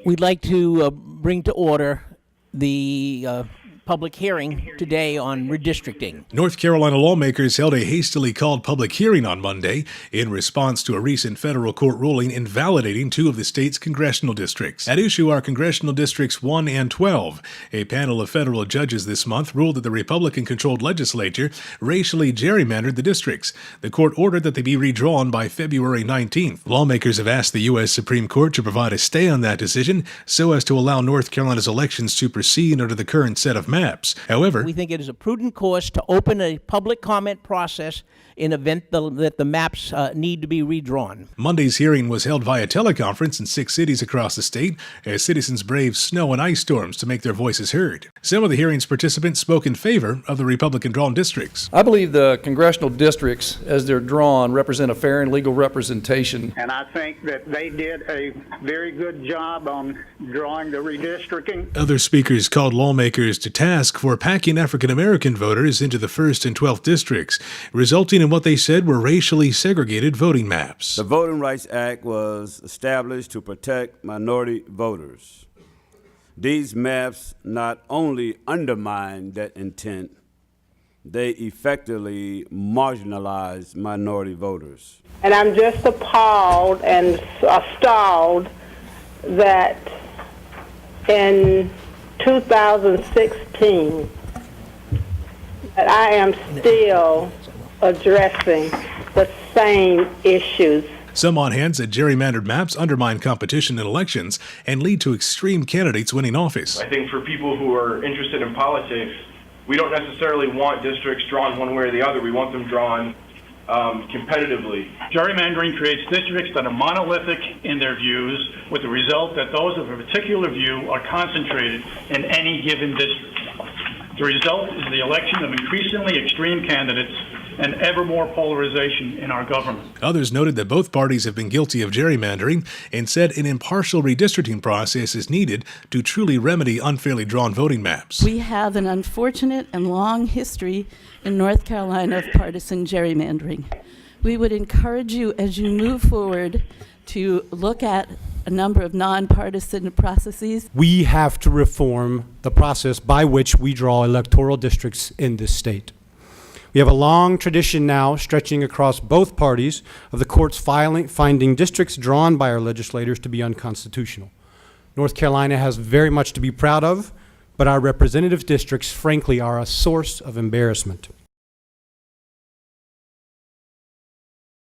We'd like to bring to order the public hearing today on redistricting. North Carolina lawmakers held a hastily called public hearing on Monday in response to a recent federal court ruling invalidating two of the state's congressional districts. At issue are congressional districts 1 and 12. A panel of federal judges this month ruled that the Republican-controlled legislature racially gerrymandered the districts. The court ordered that they be redrawn by February 19th. Lawmakers have asked the U.S. Supreme Court to provide a stay on that decision so as to allow North Carolina's elections to proceed under the current set of maps. However, we think it is a prudent course to open a public comment process in event that the maps need to be redrawn. Monday's hearing was held via teleconference in 6 cities across the state as citizens braved snow and ice storms to make their voices heard. Some of the hearing's participants spoke in favor of the Republican-drawn districts. I believe the congressional districts, as they're drawn, represent a fair and legal representation. And I think that they did a very good job on drawing the redistricting. Other speakers called lawmakers to task for packing African-American voters into the 1st and 12th districts, resulting in what they said were racially segregated voting maps. The Voting Rights Act was established to protect minority voters. These maps not only undermine that intent, they effectively marginalize minority voters. And I'm just appalled and stalled that in 2016 that I am still addressing the same issues. Some on hand said gerrymandered maps undermine competition in elections and lead to extreme candidates winning office. I think for people who are interested in politics, we don't necessarily want districts drawn one way or the other. We want them drawn competitively. Gerrymandering creates districts that are monolithic in their views, with the result that those of a particular view are concentrated in any given district. The result is the election of increasingly extreme candidates and ever more polarization in our government. Others noted that both parties have been guilty of gerrymandering and said an impartial redistricting process is needed to truly remedy unfairly drawn voting maps. We have an unfortunate and long history in North Carolina of partisan gerrymandering. We would encourage you as you move forward to look at a number of nonpartisan processes. We have to reform the process by which we draw electoral districts in this state. We have a long tradition now stretching across both parties of the courts finding districts drawn by our legislators to be unconstitutional. North Carolina has very much to be proud of, but our representative districts, frankly, are a source of embarrassment.